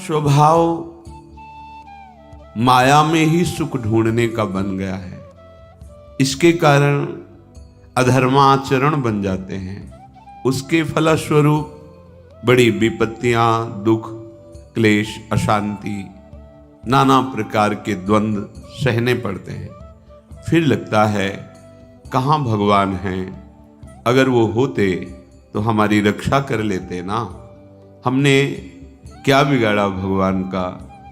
स्वभाव माया में ही सुख ढूंढने का बन गया है। इसके कारण अधर्माचरण बन जाते हैं। उसके फलस्वरूप बड़ी विपत्तियां, दुख, क्लेश, अशांति, नाना प्रकार के द्वंद्व सहने पड़ते हैं। फिर लगता है कहाँ भगवान हैं, अगर वो होते तो हमारी रक्षा कर लेते ना। हमने क्या बिगाड़ा भगवान का,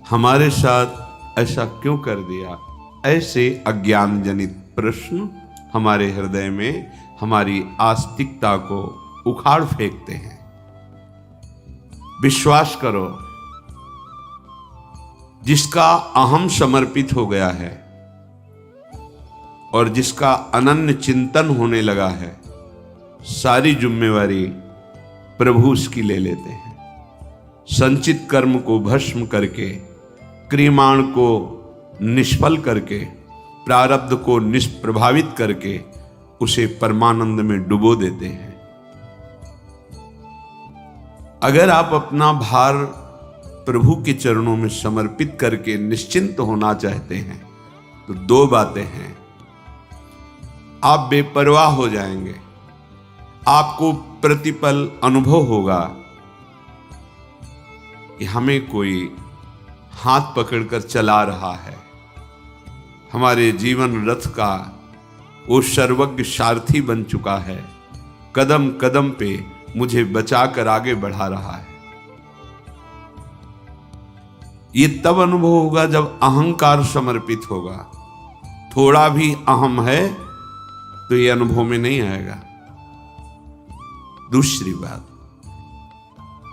हमारे साथ ऐसा क्यों कर दिया। ऐसे अज्ञान जनित प्रश्न हमारे हृदय में हमारी आस्तिकता को उखाड़ फेंकते हैं। विश्वास करो, जिसका अहम समर्पित हो गया है और जिसका अनन्य चिंतन होने लगा है, सारी जिम्मेवारी प्रभु उसकी ले लेते हैं। संचित कर्म को भस्म करके, क्रियमाण को निष्फल करके, प्रारब्ध को निष्प्रभावित करके उसे परमानंद में डुबो देते हैं। अगर आप अपना भार प्रभु के चरणों में समर्पित करके निश्चिंत होना चाहते हैं तो दो बातें हैं। आप बेपरवाह हो जाएंगे, आपको प्रतिपल अनुभव होगा कि हमें कोई हाथ पकड़कर चला रहा है। हमारे जीवन रथ का वो सर्वज्ञ सारथी बन चुका है, कदम कदम पे मुझे बचाकर आगे बढ़ा रहा है। ये तब अनुभव होगा जब अहंकार समर्पित होगा। थोड़ा भी अहम है तो ये अनुभव में नहीं आएगा। दूसरी बात,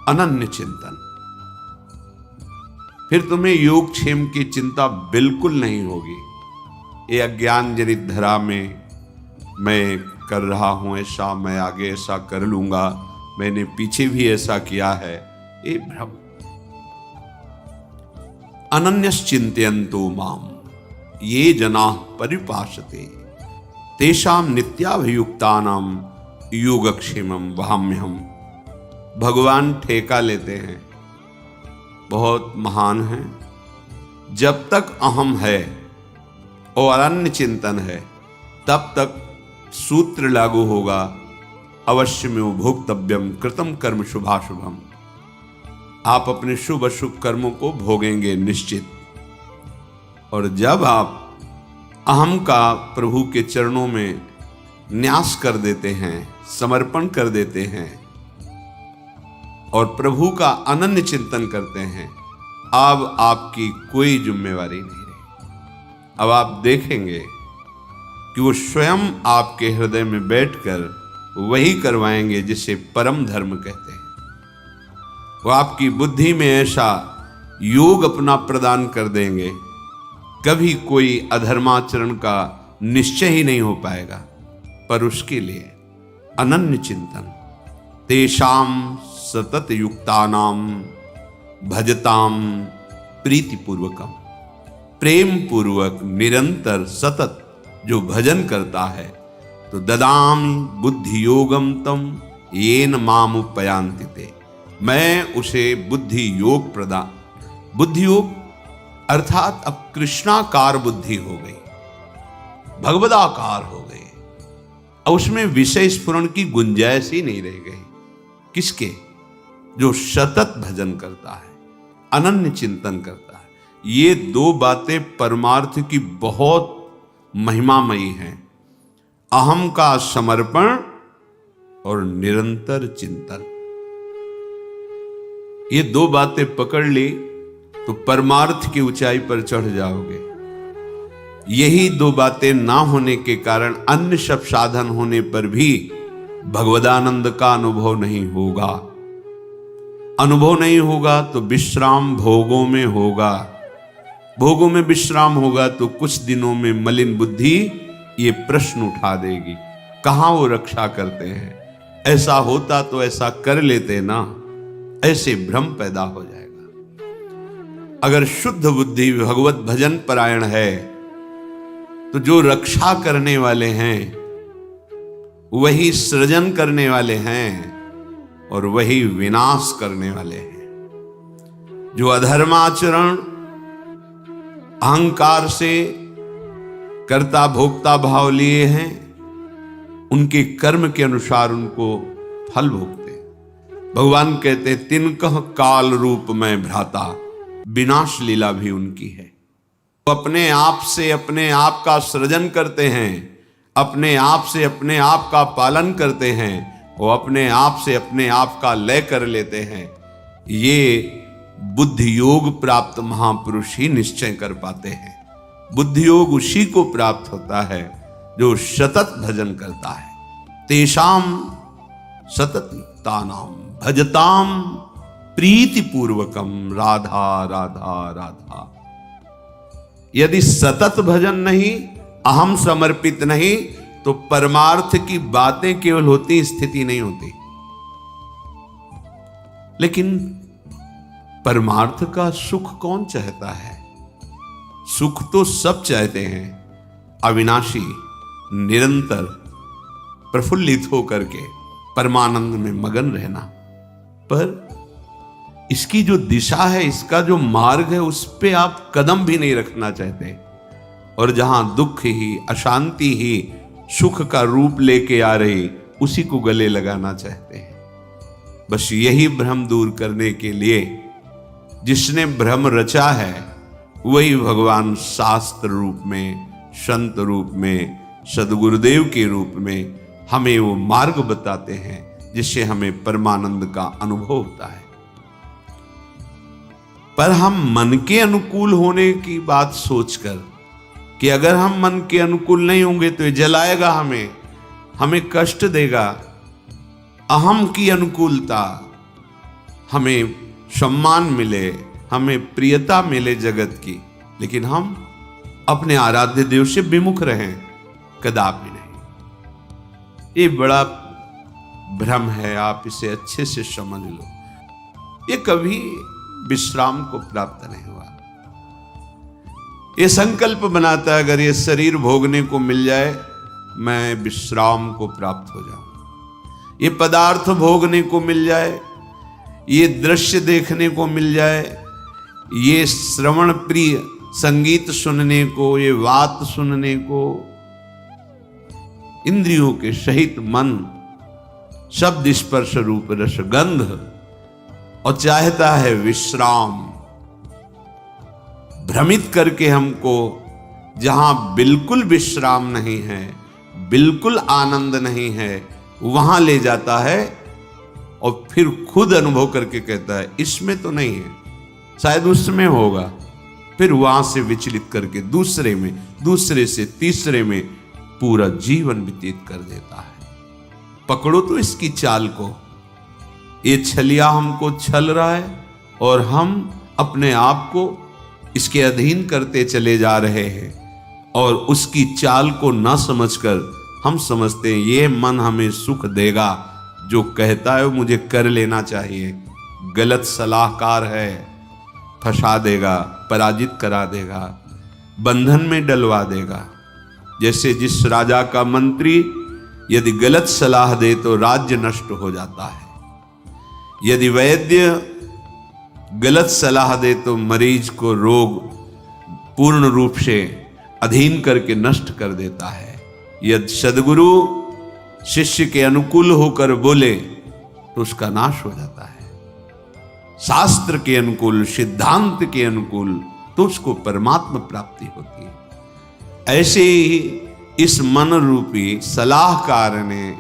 अनन्य चिंतन। फिर तुम्हें योगक्षेम की चिंता बिल्कुल नहीं होगी। ये अज्ञान जनित धरा में मैं कर रहा हूं ऐसा, मैं आगे ऐसा कर लूंगा, मैंने पीछे भी ऐसा किया है, ये भ्रम। अनन्यश्चिन्तयन्तो माम ये जनाः परिपासते तेषां नित्याभियुक्तानां योगक्षेमं वहाम्यहम्। भगवान ठेका लेते हैं, बहुत महान है। जब तक अहम है और अनन्य चिंतन है तब तक सूत्र लागू होगा, अवश्यमेव भोक्तव्यम कृतं कर्म शुभाशुभम। आप अपने शुभ अशुभ कर्मों को भोगेंगे निश्चित। और जब आप अहम का प्रभु के चरणों में न्यास कर देते हैं, समर्पण कर देते हैं और प्रभु का अनन्य चिंतन करते हैं, अब आपकी कोई जिम्मेवारी नहीं रही। अब आप देखेंगे कि वो स्वयं आपके हृदय में बैठकर वही करवाएंगे जिसे परम धर्म कहते हैं। वो आपकी बुद्धि में ऐसा योग अपना प्रदान कर देंगे, कभी कोई अधर्माचरण का निश्चय ही नहीं हो पाएगा। पर उसके लिए अनन्य चिंतन, तेषाम सतत युक्तानाम भजताम प्रीतिपूर्वकम। प्रेम पूर्वक निरंतर सतत जो भजन करता है तो ददामि बुद्धि योगम तम येन माम उपयांति ते। मैं उसे बुद्धि योग प्रदान, बुद्धि योग अर्थात अब कृष्णाकार बुद्धि हो गई, भगवदाकार हो गई। अब उसमें विषय स्फुरण की गुंजाइश ही नहीं रह गई। किसके? जो सतत भजन करता है, अनन्य चिंतन करता है। ये दो बातें परमार्थ की बहुत महिमामयी हैं। अहम का समर्पण और निरंतर चिंतन। ये दो बातें पकड़ ली तो परमार्थ की ऊंचाई पर चढ़ जाओगे। यही दो बातें ना होने के कारण अन्य सब साधन होने पर भी भगवदानंद का अनुभव नहीं होगा। अनुभव नहीं होगा तो विश्राम भोगों में होगा। भोगों में विश्राम होगा तो कुछ दिनों में मलिन बुद्धि ये प्रश्न उठा देगी, कहां वो रक्षा करते हैं, ऐसा होता तो ऐसा कर लेते ना। ऐसे भ्रम पैदा हो जाएगा। अगर शुद्ध बुद्धि भगवत भजन परायण है तो जो रक्षा करने वाले हैं वही सृजन करने वाले हैं और वही विनाश करने वाले हैं। जो अधर्माचरण अहंकार से कर्ता भोक्ता भाव लिए हैं, उनके कर्म के अनुसार उनको फल भोगते। भगवान कहते तिनकह काल रूप में भ्राता, विनाश लीला भी उनकी है। वो अपने आप से अपने आप का सृजन करते हैं, अपने आप से अपने आप का पालन करते हैं, वो अपने आप से अपने आप का लय कर लेते हैं। ये बुद्धि योग प्राप्त महापुरुष ही निश्चय कर पाते हैं। बुद्धि योग उसी को प्राप्त होता है जो सतत भजन करता है। तेषाम सतत युक्तानाम भजताम प्रीति पूर्वकम राधा राधा राधा। यदि सतत भजन नहीं, अहम समर्पित नहीं, तो परमार्थ की बातें केवल होती, स्थिति नहीं होती। लेकिन परमार्थ का सुख कौन चाहता है? सुख तो सब चाहते हैं, अविनाशी, निरंतर प्रफुल्लित होकर के परमानंद में मगन रहना। पर इसकी जो दिशा है, इसका जो मार्ग है, उस पे आप कदम भी नहीं रखना चाहते। और जहां दुख ही, अशांति ही सुख का रूप लेके आ रही, उसी को गले लगाना चाहते हैं। बस यही भ्रम दूर करने के लिए जिसने भ्रम रचा है, वही भगवान शास्त्र रूप में, संत रूप में, सदगुरुदेव के रूप में हमें वो मार्ग बताते हैं जिससे हमें परमानंद का अनुभव होता है। पर हम मन के अनुकूल होने की बात सोचकर कि अगर हम मन के अनुकूल नहीं होंगे तो ये जलाएगा हमें कष्ट देगा। अहम की अनुकूलता, हमें सम्मान मिले, हमें प्रियता मिले जगत की, लेकिन हम अपने आराध्य देव से विमुख रहें, कदापि नहीं। ये बड़ा भ्रम है, आप इसे अच्छे से समझ लो। ये कभी विश्राम को प्राप्त नहीं हुआ। ये संकल्प बनाता है, अगर ये शरीर भोगने को मिल जाए, मैं विश्राम को प्राप्त हो जाऊं। ये पदार्थ भोगने को मिल जाए, ये दृश्य देखने को मिल जाए, ये श्रवण प्रिय संगीत सुनने को, ये बात सुनने को, इंद्रियों के सहित मन, शब्द स्पर्श रूप रस गंध, और चाहता है विश्राम। भ्रमित करके हमको जहां बिल्कुल विश्राम नहीं है, बिल्कुल आनंद नहीं है, वहां ले जाता है और फिर खुद अनुभव करके कहता है इसमें तो नहीं है, शायद उसमें होगा। फिर वहां से विचलित करके दूसरे में, दूसरे से तीसरे में पूरा जीवन व्यतीत कर देता है। पकड़ो तो इसकी चाल को। ये छलिया हमको छल रहा है और हम अपने आप को इसके अधीन करते चले जा रहे हैं, और उसकी चाल को ना समझकर हम समझते हैं ये मन हमें सुख देगा, जो कहता है वो मुझे कर लेना चाहिए। गलत सलाहकार है, फंसा देगा, पराजित करा देगा, बंधन में डलवा देगा। जैसे जिस राजा का मंत्री यदि गलत सलाह दे तो राज्य नष्ट हो जाता है, यदि वैद्य गलत सलाह दे तो मरीज को रोग पूर्ण रूप से अधीन करके नष्ट कर देता है। यदि सद्गुरु शिष्य के अनुकूल होकर बोले तो उसका नाश हो जाता है। शास्त्र के अनुकूल, सिद्धांत के अनुकूल तो उसको परमात्मा प्राप्ति होती है। ऐसे ही इस मन रूपी सलाहकार ने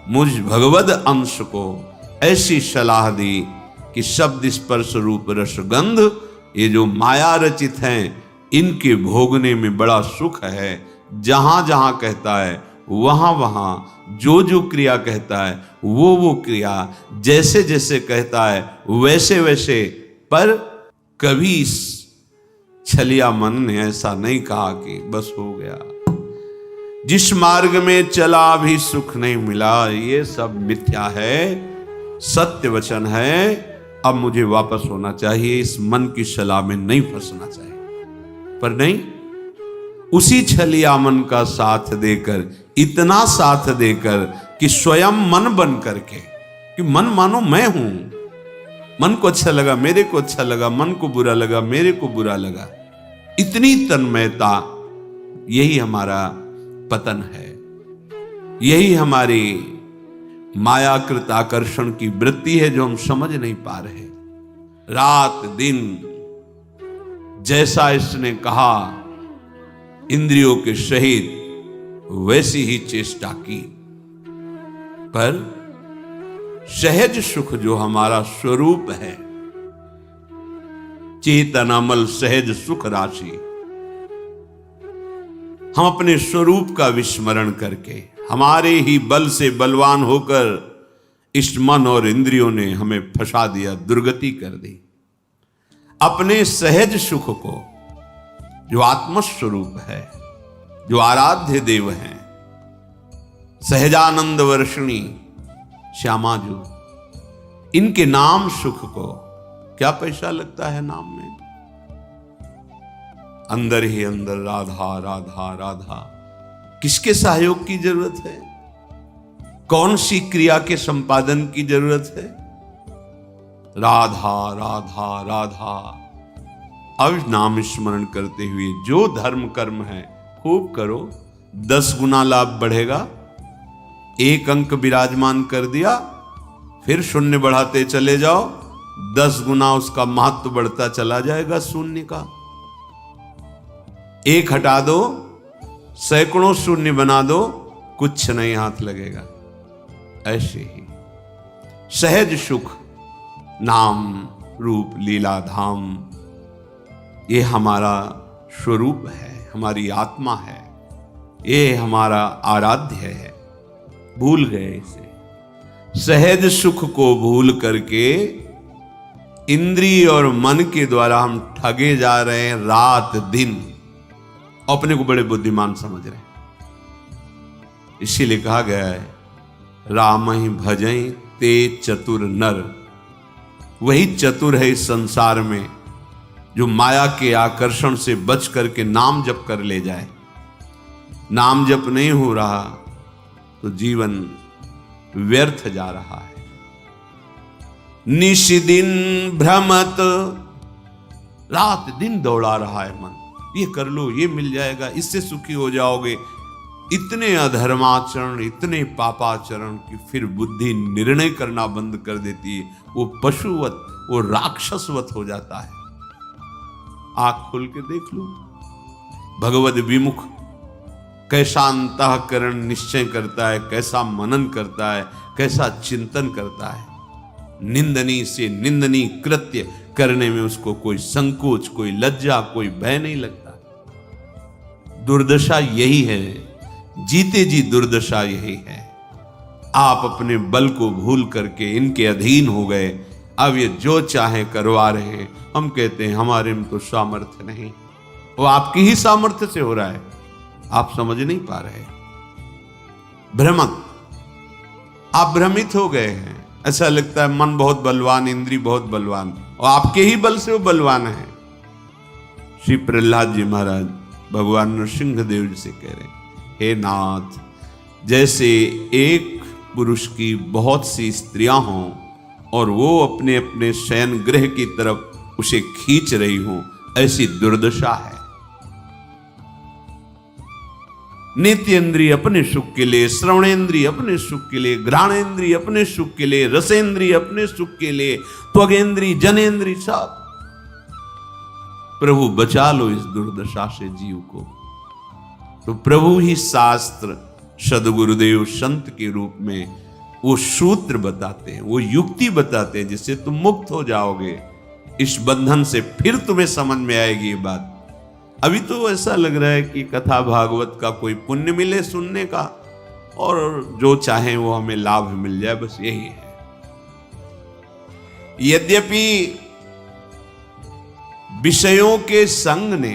मुझ भगवद अंश को ऐसी सलाह दी कि शब्द स्पर्श रूप रस गंध, ये जो माया रचित हैं, इनके भोगने में बड़ा सुख है। जहां जहां कहता है वहां वहां, जो जो क्रिया कहता है वो क्रिया, जैसे जैसे कहता है वैसे वैसे। पर कभी इस छलिया मन ने ऐसा नहीं कहा कि बस हो गया, जिस मार्ग में चला भी सुख नहीं मिला, ये सब मिथ्या है, सत्य वचन है, अब मुझे वापस होना चाहिए, इस मन की सलाह में नहीं फंसना चाहिए। पर नहीं, उसी छलिया मन का साथ देकर, इतना साथ देकर कि स्वयं मन बन करके, कि मन मानो मैं हूं, मन को अच्छा लगा, मेरे को अच्छा लगा, मन को बुरा लगा, मेरे को बुरा लगा। इतनी तन्मयता, यही हमारा पतन है, यही हमारी मायाकृत आकर्षण की वृत्ति है जो हम समझ नहीं पा रहे। रात दिन जैसा इसने कहा इंद्रियों के सहित वैसी ही चेष्टा की, पर सहज सुख जो हमारा स्वरूप है, चेतनामल सहज सुख राशि, हम अपने स्वरूप का विस्मरण करके हमारे ही बल से बलवान होकर इस मन और इंद्रियों ने हमें फंसा दिया, दुर्गति कर दी। अपने सहज सुख को, जो आत्मस्वरूप है, जो आराध्य देव हैं, सहजानंद वर्षिणी श्यामा जो, इनके नाम सुख को क्या पैसा लगता है नाम में? अंदर ही अंदर राधा राधा राधा, किसके सहयोग की जरूरत है? कौन सी क्रिया के संपादन की जरूरत है? राधा राधा राधा। अब नाम स्मरण करते हुए जो धर्म कर्म है खूब करो, 10 गुना लाभ बढ़ेगा। 1 अंक विराजमान कर दिया, फिर शून्य बढ़ाते चले जाओ, 10 गुना उसका महत्व बढ़ता चला जाएगा शून्य का। 1 हटा दो, सैकड़ों शून्य बना दो, कुछ नहीं हाथ लगेगा। ऐसे ही सहज सुख, नाम रूप लीला धाम, ये हमारा स्वरूप है, हमारी आत्मा है, ये हमारा आराध्य है। भूल गए इसे। सहज सुख को भूल करके इंद्रिय और मन के द्वारा हम ठगे जा रहे हैं रात दिन, अपने को बड़े बुद्धिमान समझ रहे हैं। इसीलिए कहा गया है, राम ही भजई ते चतुर नर। वही चतुर है इस संसार में जो माया के आकर्षण से बच करके नाम जप कर ले जाए। नाम जप नहीं हो रहा तो जीवन व्यर्थ जा रहा है। निशिदिन भ्रमत, रात दिन दौड़ा रहा है मन, ये कर लो, ये मिल जाएगा, इससे सुखी हो जाओगे। इतने अधर्माचरण, इतने पापाचरण कि फिर बुद्धि निर्णय करना बंद कर देती है। वो पशुवत, वो राक्षसवत हो जाता है। आंख खोल के देख लो, भगवद विमुख कैसा अंतःकरण निश्चय करता है, कैसा मनन करता है, कैसा चिंतन करता है। निंदनीय से निंदनीय कृत्य करने में उसको कोई संकोच, कोई लज्जा, कोई भय नहीं लगता। दुर्दशा यही है, जीते जी दुर्दशा यही है। आप अपने बल को भूल करके इनके अधीन हो गए। अब ये जो चाहे करवा रहे हैं। हम कहते हैं हमारे में तो सामर्थ्य नहीं, वो आपकी ही सामर्थ्य से हो रहा है, आप समझ नहीं पा रहे। भ्रमत, आप भ्रमित हो गए हैं। ऐसा लगता है मन बहुत बलवान, इंद्री बहुत बलवान, और आपके ही बल से वो बलवान है। श्री प्रहलाद जी महाराज भगवान नृसिंहदेव जी से कह रहे हैं, हे नाथ, जैसे एक पुरुष की बहुत सी स्त्रियां हों और वो अपने अपने शयन गृह की तरफ उसे खींच रही हों, ऐसी दुर्दशा है। नेत्रेंद्रिय अपने सुख के लिए, श्रवणेंद्रिय अपने सुख के लिए, घ्राणेंद्रिय अपने सुख के लिए, रसेंद्रिय अपने सुख के लिए, त्वगेंद्रिय, जनेंद्रिय, सब। प्रभु बचा लो इस दुर्दशा से जीव को। तो प्रभु ही शास्त्र, सदगुरुदेव संत के रूप में वो सूत्र बताते हैं, वो युक्ति बताते हैं, जिससे तुम मुक्त हो जाओगे इस बंधन से। फिर तुम्हें समझ में आएगी ये बात। अभी तो ऐसा लग रहा है कि कथा भागवत का कोई पुण्य मिले सुनने का, और जो चाहे वो हमें लाभ मिल जाए, बस यही है। यद्यपि विषयों के संग ने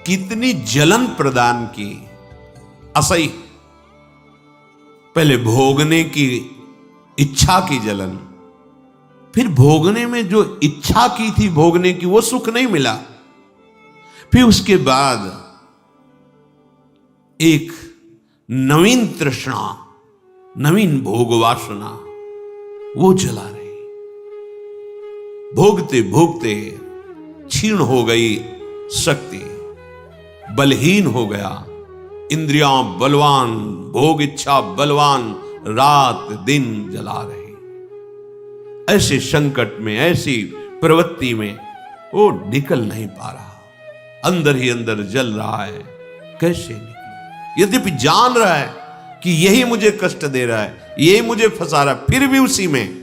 कितनी जलन प्रदान की, असही। पहले भोगने की इच्छा की जलन, फिर भोगने में जो इच्छा की थी भोगने की, वो सुख नहीं मिला। फिर उसके बाद एक नवीन तृष्णा, नवीन भोग वासना, वो जला रही। भोगते भोगते क्षीण हो गई शक्ति, बलहीन हो गया, इंद्रियां बलवान, भोग इच्छा बलवान, रात दिन जला रही। ऐसे संकट में, ऐसी प्रवृत्ति में वो निकल नहीं पा रहा, अंदर ही अंदर जल रहा है। कैसे निकले? यद्यपि जान रहा है कि यही मुझे कष्ट दे रहा है, यही मुझे फंसा रहा है, फिर भी उसी में।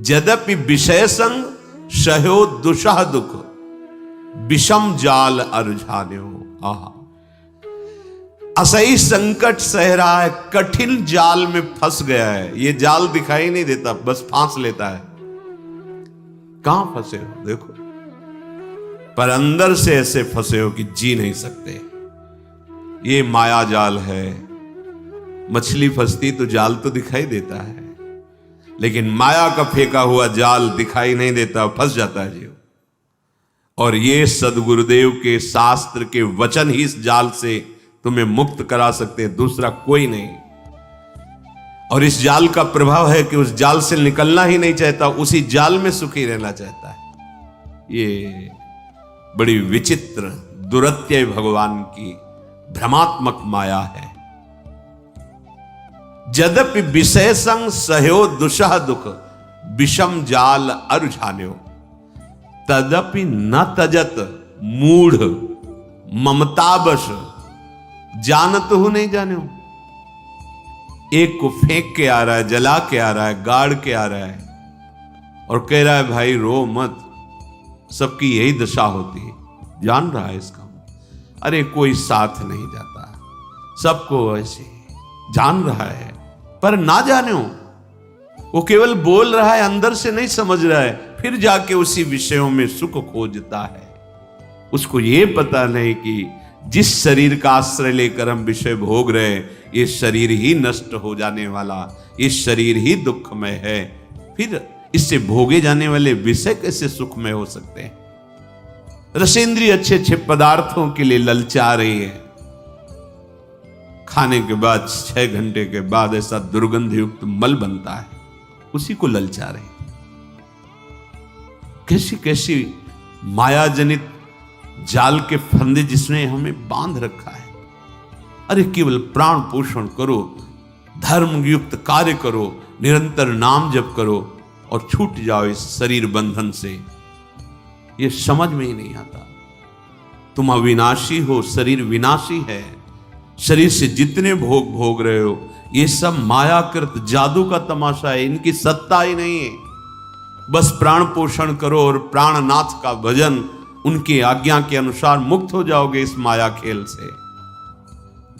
यद्यपि विषय संग सह्यो दुषह दुख, विषम जाल अरुझान्यो। आहा, असही संकट सह रहा है, कठिन जाल में फंस गया है। ये जाल दिखाई नहीं देता, बस फांस लेता है। कहां फंसे हो देखो, पर अंदर से ऐसे फंसे हो कि जी नहीं सकते। ये माया जाल है। मछली फंसती तो जाल तो दिखाई देता है, लेकिन माया का फेंका हुआ जाल दिखाई नहीं देता, फंस जाता है जीव। और ये सदगुरुदेव के शास्त्र के वचन ही इस जाल से तुम्हें मुक्त करा सकते हैं, दूसरा कोई नहीं। और इस जाल का प्रभाव है कि उस जाल से निकलना ही नहीं चाहता, उसी जाल में सुखी रहना चाहता है। ये बड़ी विचित्र दुरत्यय भगवान की भ्रमात्मक माया है। यद्यपि विषय संग सह्यो दुषह दुख, विषम जाल अरुझान्यो, तदपि न तजत मूढ़ ममतावश, जानत हो नहीं जाने हो। एक को फेंक के आ रहा है, जला के आ रहा है, गाड़ के आ रहा है और कह रहा है भाई रो मत, सबकी यही दशा होती है। जान रहा है इसका, अरे कोई साथ नहीं जाता, सबको ऐसे जान रहा है, पर ना जाने हो। वो केवल बोल रहा है, अंदर से नहीं समझ रहा है, फिर जाके उसी विषयों में सुख खोजता है। उसको ये पता नहीं कि जिस शरीर का आश्रय लेकर हम विषय भोग रहे, ये शरीर ही नष्ट हो जाने वाला, ये शरीर ही दुखमय है। फिर इससे भोगे जाने वाले विषय कैसे सुखमय हो सकते हैं? रसेंद्रिय अच्छे अच्छे पदार्थों के लिए ललचा रही है, खाने के बाद 6 घंटे के बाद ऐसा दुर्गंध युक्त मल बनता है, उसी को ललचा रही। कैसी कैसी माया जनित जाल के फंदे जिसने हमें बांध रखा है। अरे केवल प्राण पोषण करो, धर्म युक्त कार्य करो, निरंतर नाम जप करो और छूट जाओ इस शरीर बंधन से। ये समझ में ही नहीं आता। तुम अविनाशी हो, शरीर विनाशी है। शरीर से जितने भोग भोग रहे हो, ये सब मायाकृत जादू का तमाशा है, इनकी सत्ता ही नहीं है। बस प्राण पोषण करो और प्राणनाथ का भजन, उनकी आज्ञा के अनुसार मुक्त हो जाओगे इस माया खेल से।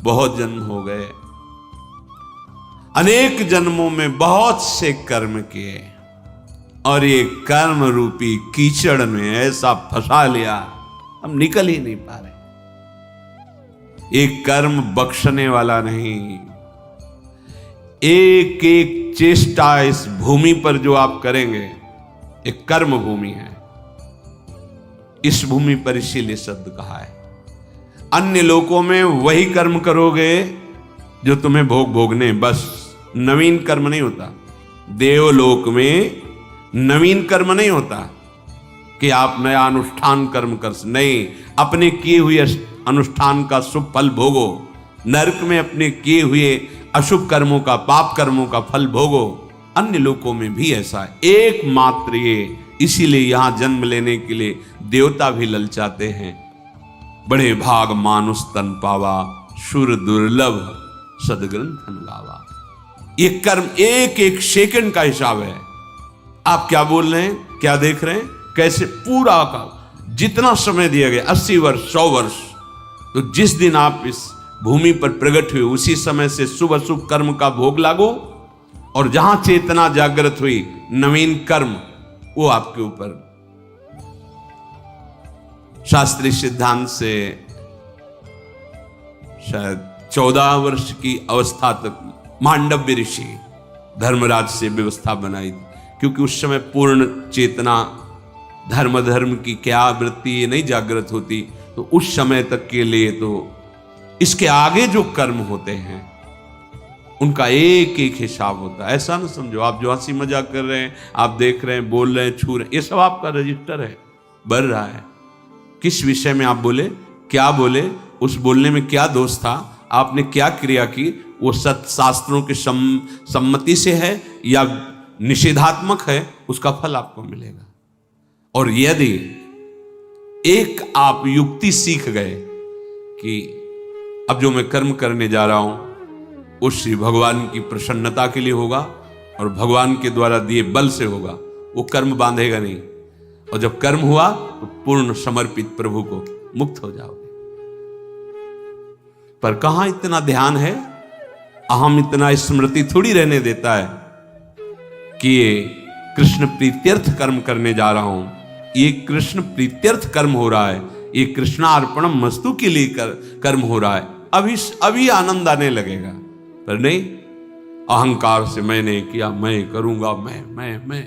बहुत जन्म हो गए, अनेक जन्मों में बहुत से कर्म किए और ये कर्म रूपी कीचड़ में ऐसा फंसा लिया, हम निकल ही नहीं पा रहे। एक कर्म बख्शने वाला नहीं। एक एक चेष्टा इस भूमि पर जो आप करेंगे, एक कर्म भूमि है। इस भूमि पर इसीलिए शब्द कहा है। अन्य लोकों में वही कर्म करोगे जो तुम्हें भोग भोगने, बस नवीन कर्म नहीं होता। देवलोक में नवीन कर्म नहीं होता कि आप नया अनुष्ठान कर्म कर, नहीं, अपने किए हुए अनुष्ठान का शुभ फल भोगो। नरक में अपने किए हुए अशुभ कर्मों का, पाप कर्मों का फल भोगो। अन्य लोकों में भी ऐसा है, एकमात्र ये। इसीलिए यहां जन्म लेने के लिए देवता भी ललचाते हैं। बड़े भाग मानुष तन पावा, सुर दुर्लभ सदग्रंथन गावा। ये कर्म एक एक सेकंड का हिसाब है। आप क्या बोल रहे हैं, क्या देख रहे हैं, कैसे पूरा का जितना समय दिया गया 80 वर्ष 100 वर्ष, तो जिस दिन आप इस भूमि पर प्रकट हुए उसी समय से शुभ अशुभ कर्म का भोग लागो, और जहां चेतना जागृत हुई नवीन कर्म वो आपके ऊपर। शास्त्रीय सिद्धांत से शायद 14 वर्ष की अवस्था तक मांडव्य ऋषि धर्मराज से व्यवस्था बनाई, क्योंकि उस समय पूर्ण चेतना धर्म की क्या वृत्ति ये नहीं जागृत होती, तो उस समय तक के लिए तो इसके आगे जो कर्म होते हैं उनका एक एक हिसाब होता है। ऐसा ना समझो आप जो हंसी मजाक कर रहे हैं, आप देख रहे हैं, बोल रहे हैं, छू रहे हैं, ये सब आपका रजिस्टर है, बढ़ रहा है। किस विषय में आप बोले, क्या बोले, उस बोलने में क्या दोष था, आपने क्या क्रिया की, वो सत शास्त्रों की सम्मति से है या निषेधात्मक है, उसका फल आपको मिलेगा। और यदि एक आप युक्ति सीख गए कि अब जो मैं कर्म करने जा रहा हूं वो श्री भगवान की प्रसन्नता के लिए होगा और भगवान के द्वारा दिए बल से होगा, वो कर्म बांधेगा नहीं, और जब कर्म हुआ तो पूर्ण समर्पित प्रभु को मुक्त हो जाओगे। पर कहां इतना ध्यान है, अहम इतना स्मृति थोड़ी रहने देता है कि ये कृष्ण प्रीत्यर्थ कर्म करने जा रहा हूं, ये कृष्ण प्रीत्यर्थ कर्म हो रहा है, ये कृष्णार्पणम मस्तु के लिए कर्म हो रहा है, अभी आनंद आने लगेगा। पर नहीं, अहंकार से मैंने किया, मैं करूंगा, मैं